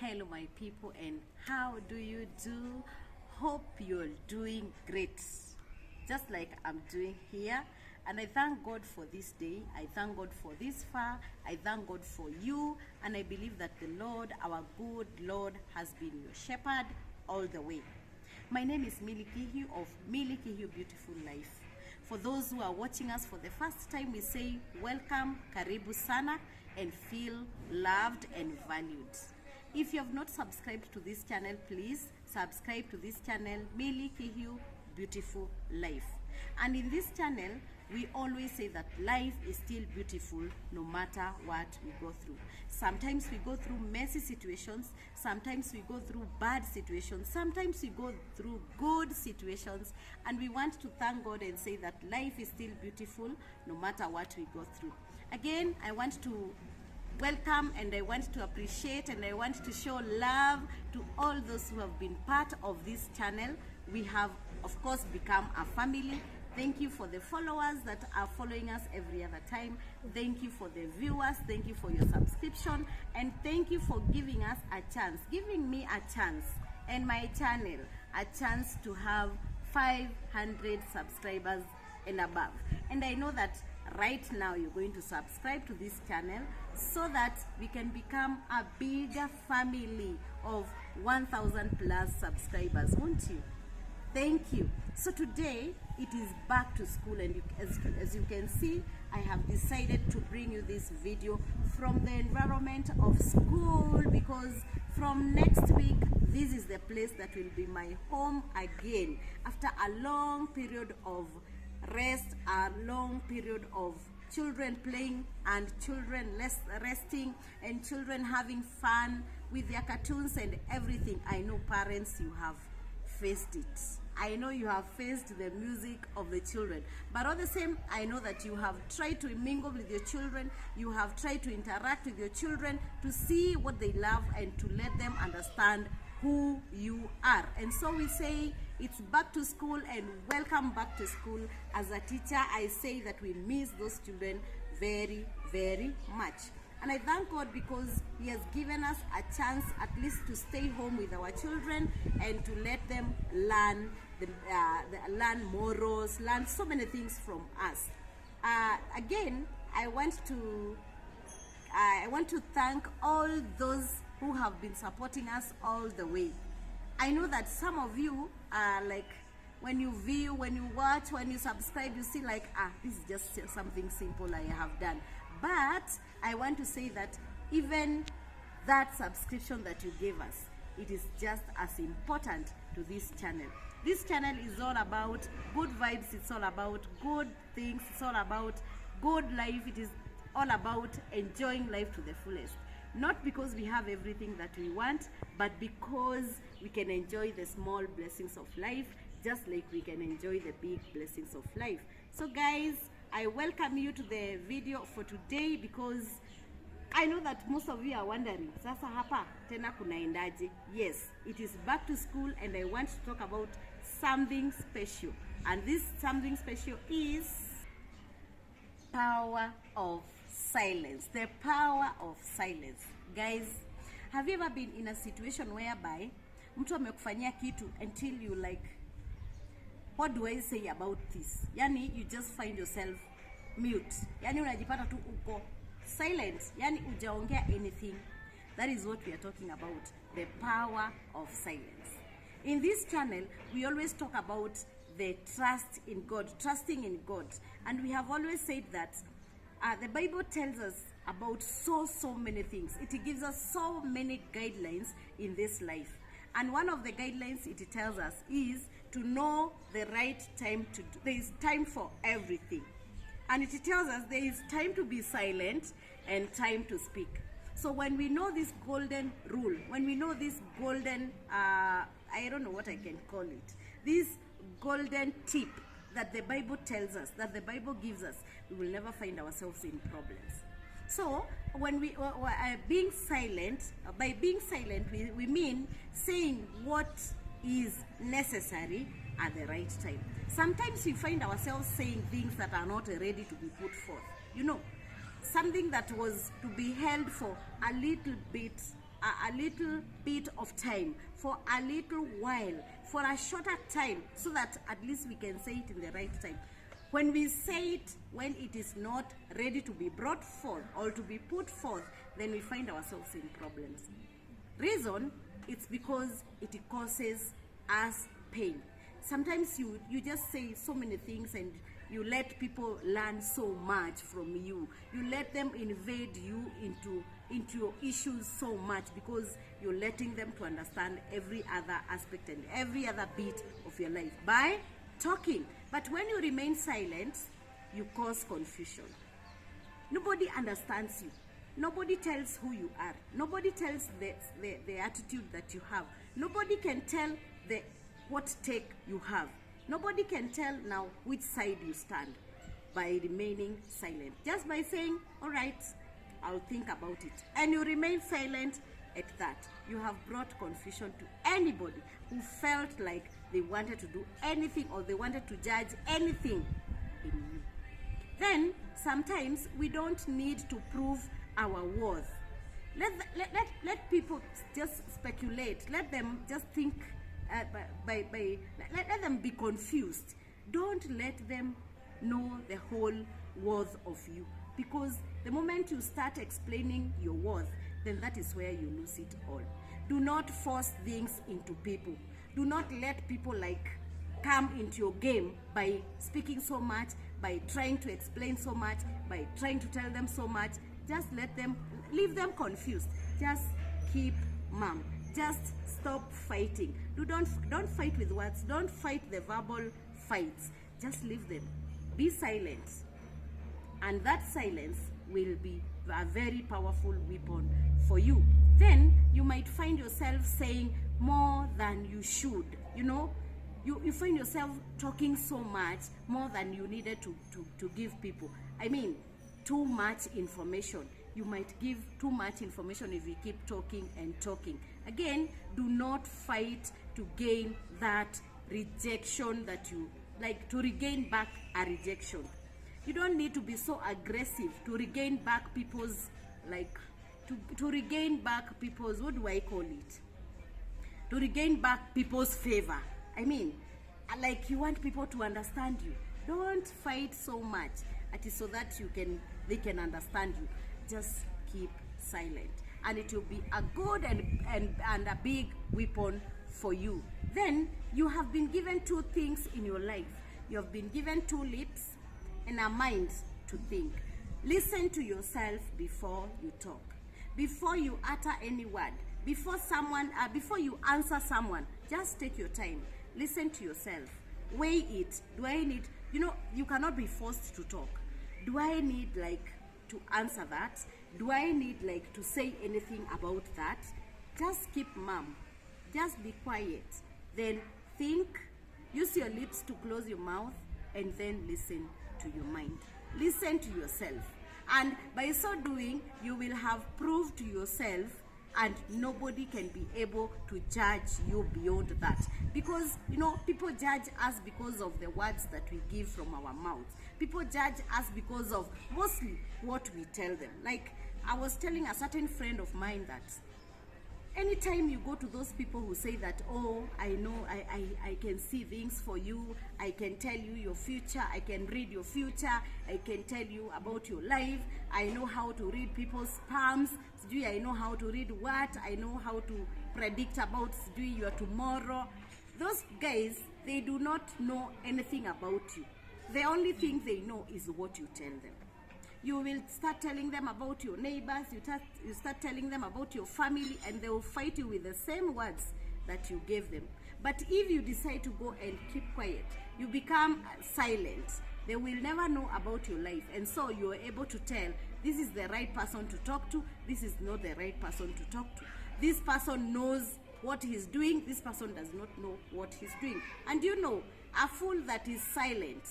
Hello my people, and how do you do? Hope you're doing great, just like I'm doing here. And I thank God for this day. I thank God for this far. I thank God for you, and I believe that the Lord, our good Lord, has been your shepherd all the way. My name is Milly Kihiu of Milly Kihiu Beautiful Life. For those who are watching us for the first time, we say welcome, karibu sana, and feel loved and valued. If you have not subscribed to this channel, please subscribe to this channel, Milly Kihiu Beautiful Life. And in this channel, we always say that life is still beautiful no matter what we go through. Sometimes we go through messy situations, sometimes we go through bad situations, sometimes we go through good situations, and we want to thank God and say that life is still beautiful no matter what we go through. Again, I want to welcome, and I want to appreciate, and I want to show love to all those who have been part of this channel. We have, of course, become a family. Thank you for the followers that are following us every other time. Thank you for the viewers. Thank you for your subscription, and thank you for giving us a chance, giving me a chance and my channel a chance to have 500 subscribers and above. And I know that right now you're going to subscribe to this channel so that we can become a bigger family of 1,000 plus subscribers, won't you? Thank you. So today it is back to school, and as you can see, I have decided to bring you this video from the environment of school, because from next week this is the place that will be my home again after a long period of rest, a long period of children playing and children resting and children having fun with their cartoons and everything. I know parents, you have faced it. I know you have faced the music of the children, but all the same, I know that you have tried to mingle with your children, you have tried to interact with your children to see what they love and to let them understand who you are. And so we say it's back to school, and welcome back to school. As a teacher, I say that we miss those children very, very much. And I thank God because He has given us a chance at least to stay home with our children and to let them learn, learn morals, learn so many things from us. Again, I want to thank all those who have been supporting us all the way. I know that some of you are like, when you view, when you watch, when you subscribe, you see like, this is just something simple I have done. But I want to say that even that subscription that you gave us, it is just as important to this channel. This channel is all about good vibes, it's all about good things, it's all about good life, it is all about enjoying life to the fullest. Not because we have everything that we want, but because we can enjoy the small blessings of life, just like we can enjoy the big blessings of life. So guys, I welcome you to the video for today, because I know that most of you are wondering, sasa hapa tena kunaendaje? Yes, it is back to school, and I want to talk about something special. And this something special is power of silence. The power of silence. Guys, have you ever been in a situation whereby mtu amekufanyia kitu until you like, what do I say about this? Yani you just find yourself mute. Yani unajipata tu uko silent. Yani ujaongea anything. That is what we are talking about. The power of silence. In this channel, we always talk about the trust in God, trusting in God. And we have always said that the Bible tells us about so many things. It gives us so many guidelines in this life. And one of the guidelines it tells us is to know the right time to do. There is time for everything. And it tells us there is time to be silent and time to speak. So when we know this golden rule, when we know this golden, I don't know what I can call it, this golden tip that the Bible tells us, that the Bible gives us, we will never find ourselves in problems. So when we being silent, by being silent, we mean saying what is necessary at the right time. Sometimes we find ourselves saying things that are not ready to be put forth. You know, something that was to be held for a little bit a little bit of time, for a little while, for a shorter time, so that at least we can say it in the right time. When we say it when it is not ready to be brought forth or to be put forth, then we find ourselves in problems. Reason, it's because it causes us pain. Sometimes you just say so many things and you let people learn so much from you. You let them invade you into your issues so much, because you're letting them to understand every other aspect and every other bit of your life by talking. But when you remain silent, you cause confusion. Nobody understands you. Nobody tells who you are. Nobody tells the attitude that you have. Nobody can tell what take you have. Nobody can tell now which side you stand by remaining silent. Just by saying, all right, I'll think about it. And you remain silent at that. You have brought confusion to anybody who felt like they wanted to do anything or they wanted to judge anything in you. Then, sometimes we don't need to prove our worth. Let people just speculate. Let them just think, let them be confused. Don't let them know the whole worth of you, because the moment you start explaining your worth, then that is where you lose it all. Do not force things into people. Do not let people come into your game by speaking so much, by trying to explain so much, by trying to tell them so much. Just leave them confused. Just keep mum. Just stop fighting. Don't fight with words. Don't fight the verbal fights. Just leave them. Be silent. And that silence will be a very powerful weapon for you. Then you might find yourself saying more than you should. You find yourself talking so much, more than you needed to give people. I mean, too much information. You might give too much information if you keep talking and talking. Again, do not fight to gain that rejection that you like, to regain back a rejection. You don't need to be so aggressive to regain back people's, to regain back people's, what do I call it? To regain back people's favor. I mean, you want people to understand you. Don't fight so much so that they can understand you. Just keep silent, and it will be a good and a big weapon for you. Then you have been given two things in your life. You have been given two lips and a mind to think. Listen to yourself before you talk, before you utter any word, before you answer someone. Just take your time. Listen to yourself. Weigh it. Do I need, you cannot be forced to talk. Do I need to answer that? Do I need to say anything about that? Just keep mum. Just be quiet. Then think. Use your lips to close your mouth, and then listen to your mind. Listen to yourself. And by so doing, you will have proved to yourself, and nobody can be able to judge you beyond that. Because, people judge us because of the words that we give from our mouths. People judge us because of mostly what we tell them. I was telling a certain friend of mine that anytime you go to those people who say that, oh, I know, I can see things for you, I can tell you your future, I can read your future, I can tell you about your life, I know how to read people's palms, I know how to read what, I know how to predict about your tomorrow. Those guys, they do not know anything about you. The only thing they know is what you tell them. You will start telling them about your neighbors, you start telling them about your family, and they will fight you with the same words that you gave them. But if you decide to go and keep quiet, you become silent, they will never know about your life. And so you are able to tell, this is the right person to talk to, this is not the right person to talk to. This person knows what he's doing, this person does not know what he's doing. And a fool that is silent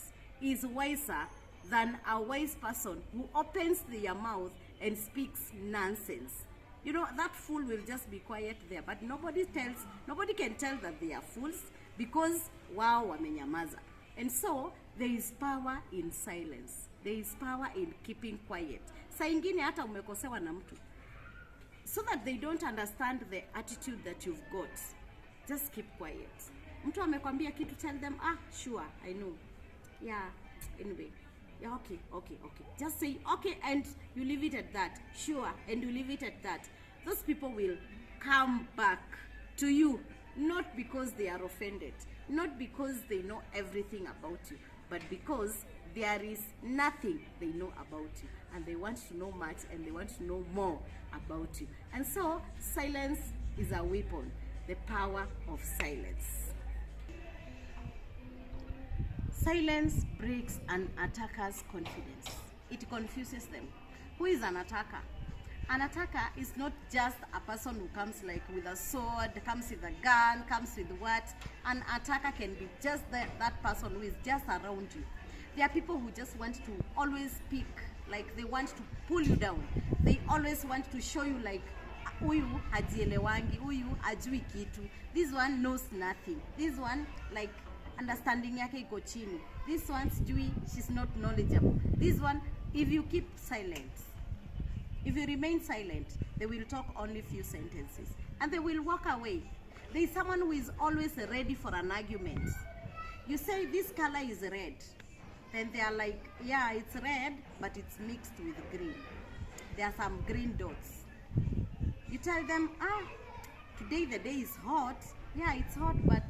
is wiser than a wise person who opens their mouth and speaks nonsense. That fool will just be quiet there, but nobody can tell that they are fools, because wow, wamenyamaza. And so there is power in silence. There is power in keeping quiet. Saa ingine hata umekosewa na mtu, so that they don't understand the attitude that you've got, just keep quiet. Mtu amekwambia kitu, tell them, sure, I know. Yeah, anyway. Yeah, okay. Just say, okay, and you leave it at that. Sure, and you leave it at that. Those people will come back to you, not because they are offended, not because they know everything about you, but because there is nothing they know about you, and they want to know much, and they want to know more about you. And so silence is a weapon, the power of silence. Silence breaks an attacker's confidence. It confuses them. Who is an attacker? An attacker is not just a person who comes like with a sword, comes with a gun, comes with what. An attacker can be just that person who is just around you. There are people who just want to always speak, like they want to pull you down. They always want to show you like, huyu hajielewangi, huyu ajui kitu. This one knows nothing. This one like understanding yake iko chini. This one sijui, she's not knowledgeable. This one, if you keep silent, if you remain silent, they will talk only few sentences and they will walk away. There is someone who is always ready for an argument. You say this color is red, then they are like, yeah, it's red, but it's mixed with green. There are some green dots. You tell them, today the day is hot. Yeah, it's hot, but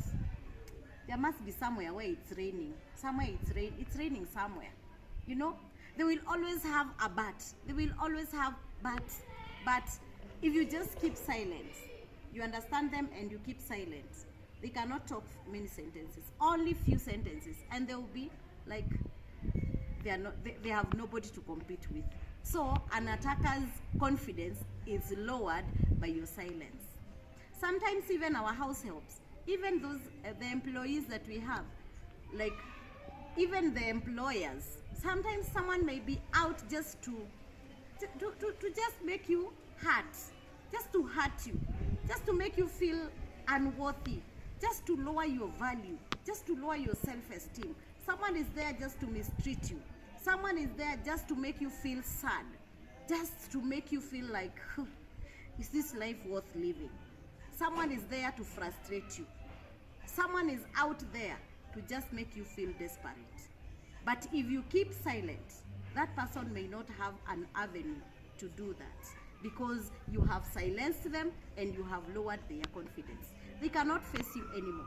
there must be somewhere where it's raining. Somewhere it's raining somewhere. You know, they will always have a but. They will always have but if you just keep silent, you understand them and you keep silent, they cannot talk many sentences, only few sentences, and they will be like they have nobody to compete with. So an attacker's confidence is lowered by your silence. Sometimes even our house helps, even those the employees that we have, like even the employers, sometimes someone may be out just to just make you hurt, just to hurt you, just to make you feel unworthy, just to lower your value, just to lower your self-esteem. Someone is there just to mistreat you. Someone is there just to make you feel sad, just to make you feel like, is this life worth living? Someone is there to frustrate you. Someone is out there to just make you feel desperate. But if you keep silent, that person may not have an avenue to do that, because you have silenced them and you have lowered their confidence. They cannot face you anymore.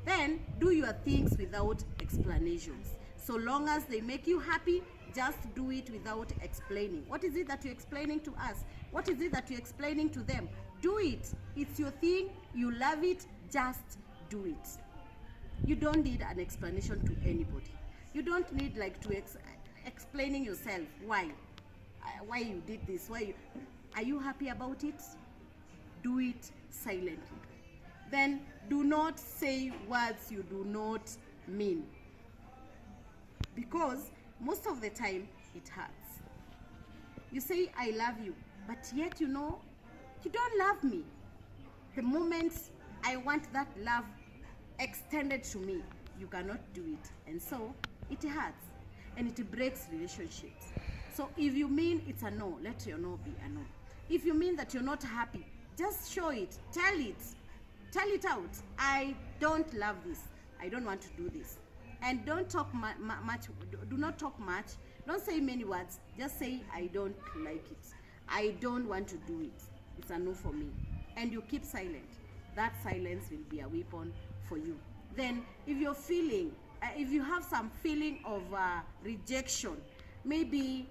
Then do your things without explanations. So long as they make you happy, just do it without explaining. What is it that you're explaining to us? What is it that you're explaining to them? Do it. It's your thing. You love it. Just do it. You don't need an explanation to anybody. You don't need like to explaining yourself why you did this. Are you happy about it? Do it silently. Then do not say words you do not mean, because most of the time it hurts. You say I love you, but yet you know you don't love me. The moment I want that love extended to me, you cannot do it, and so it hurts and it breaks relationships. So if you mean it's a no, let your no be a no. If you mean that you're not happy, just show it, tell it out. I don't love this, I don't want to do this. And don't talk much, do not talk much, don't say many words, just say I don't like it, I don't want to do it, it's a no for me. And you keep silent. That silence will be a weapon for you. Then if you're feeling, if you have some feeling of rejection, maybe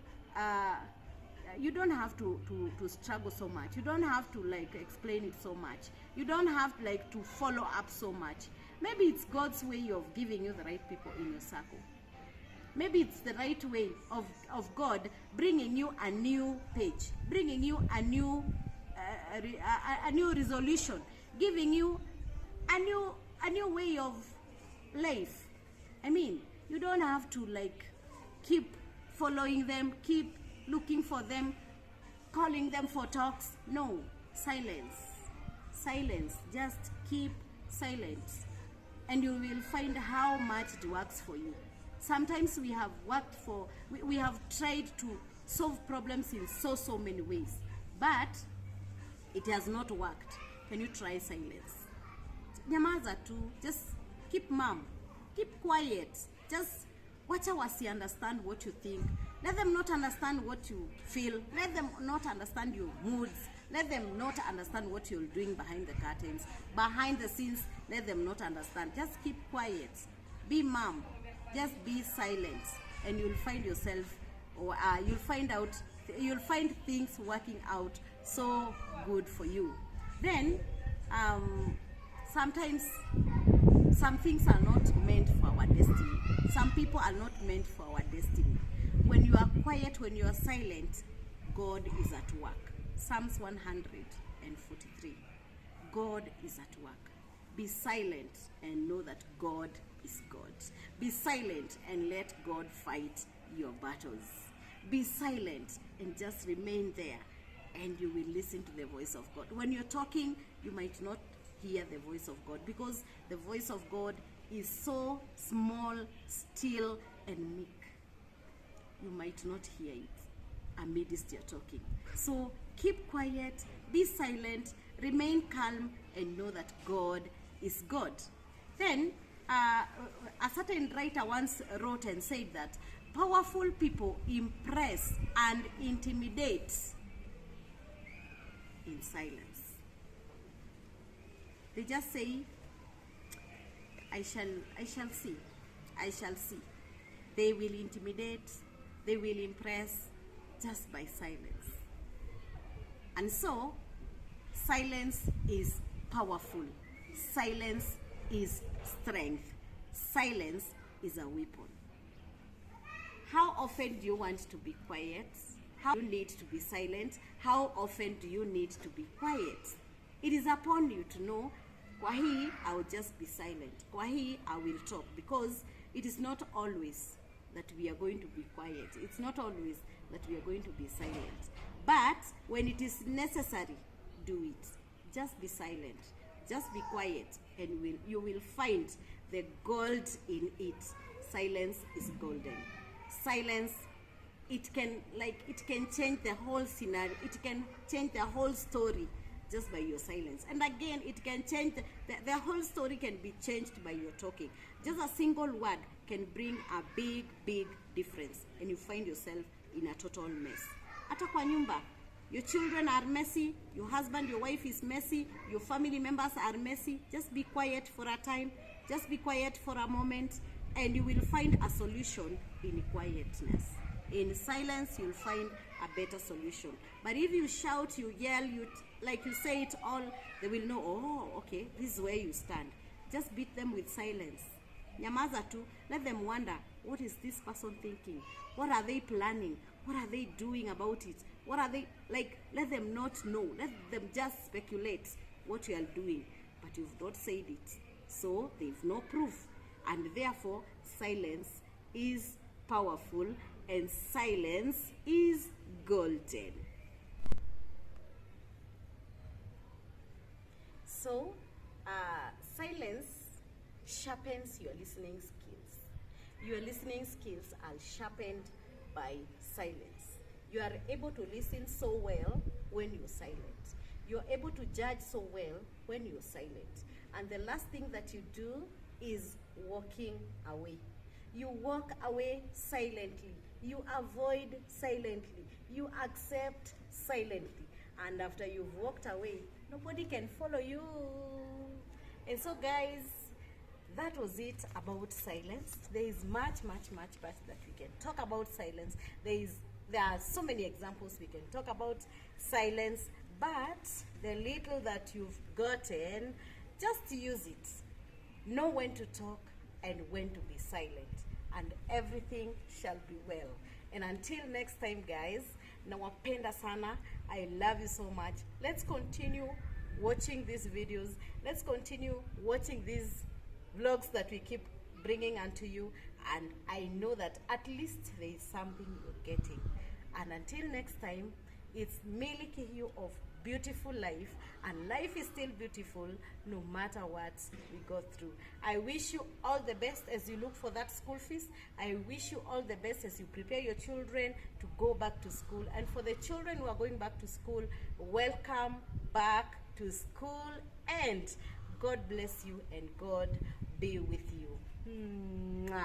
you don't have to struggle so much. You don't have to like explain it so much. You don't have like to follow up so much. Maybe it's God's way of giving you the right people in your circle. Maybe it's the right way of God bringing you a new page, bringing you a new resolution, giving you a new way of life. I mean, you don't have to like keep following them, keep looking for them, calling them for talks. No, silence, just keep silent, and you will find how much it works for you. Sometimes we have we have tried to solve problems in so many ways, but it has not worked, can you try silence? Nyamaza tu, just keep mum, keep quiet, just wacha wasi understand what you think. Let them not understand what you feel. Let them not understand your moods. Let them not understand what you're doing behind the curtains. Behind the scenes, let them not understand. Just keep quiet. Be mum. Just be silent. And you'll find yourself, or you'll find things working out so good for you. Then, sometimes some things are not meant for our destiny. Some people are not meant for our destiny. When you are quiet, when you are silent, God is at work. Psalms 143. God is at work. Be silent and know that God is God. Be silent and let God fight your battles. Be silent and just remain there, and you will listen to the voice of God. When you're talking, you might not hear the voice of God, because the voice of God is so small, still, and meek. You might not hear it amidst your talking. So keep quiet, be silent, remain calm, and know that God is God. Then a certain writer once wrote and said that powerful people impress and intimidate in silence. They just say, I shall see. I shall see. They will intimidate, they will impress just by silence. And so, silence is powerful. Silence is strength. Silence is a weapon. How often do you want to be quiet? How do you need to be silent? How often do you need to be quiet? It is upon you to know, kwa hii, I will just be silent. Kwa hii, I will talk. Because it is not always that we are going to be quiet. It's not always that we are going to be silent. But when it is necessary, do it. Just be silent. Just be quiet, and you will find the gold in it. Silence is golden. Silence, it can change the whole scenario. It can change the whole story just by your silence. And again, it can change the whole story can be changed by your talking. Just a single word can bring a big difference, and you find yourself in a total mess. Hata kwa nyumba, your children are messy, your husband, your wife is messy, your family members are messy. Just be quiet for a time, just be quiet for a moment, and you will find a solution in quietness. In silence, you'll find a better solution. But if you shout, you yell, you say it all, they will know, oh, okay, this is where you stand. Just beat them with silence. Nyamaza tu, let them wonder, what is this person thinking? What are they planning? What are they doing about it? What are they, let them not know. Let them just speculate what you are doing. But you've not said it. So, they've no proof. And therefore, silence is powerful, and silence is golden. So, silence sharpens your listening skills. Your listening skills are sharpened by silence. You are able to listen so well when you're silent. You're able to judge so well when you're silent. And the last thing that you do is walking away. You walk away silently. You avoid silently. You accept silently. And after you've walked away, nobody can follow you. And so, guys, that was it about silence. There is much that we can talk about silence. There are so many examples we can talk about silence, but the little that you've gotten, just use it. Know when to talk and when to be silent, and everything shall be well. And until next time, guys, nawapenda sana. I love you so much. Let's continue watching these videos. Let's continue watching these vlogs that we keep bringing unto you, and I know that at least there is something you're getting. And until next time, it's Millie Kihiu of beautiful life, and life is still beautiful no matter what we go through. I wish you all the best as you look for that school fees. I wish you all the best as you prepare your children to go back to school. And for the children who are going back to school, welcome back to school, and God bless you and God be with you. Mwah.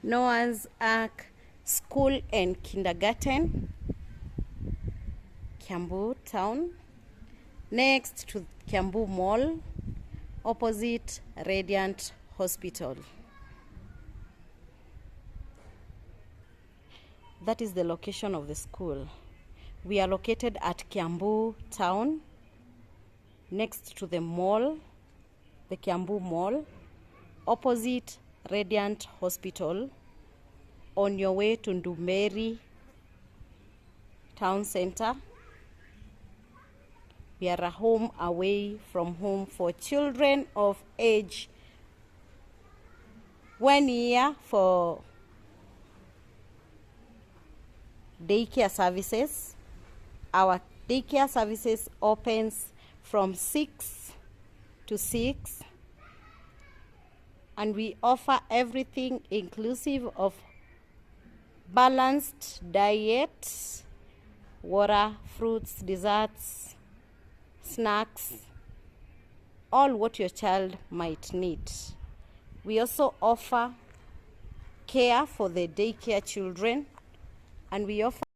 Noah's Ark School and Kindergarten, Kiambu Town, next to Kiambu Mall, opposite Radiant Hospital. That is the location of the school. We are located at Kiambu Town, next to the mall, the Kiambu Mall, opposite Radiant Hospital, on your way to Ndumeri Town Center. We are a home away from home for children of age 1 year for daycare services. Our daycare services opens from 6 to 6, and we offer everything inclusive of balanced diet, water, fruits, desserts, snacks, all what your child might need. We also offer care for the daycare children, and we offer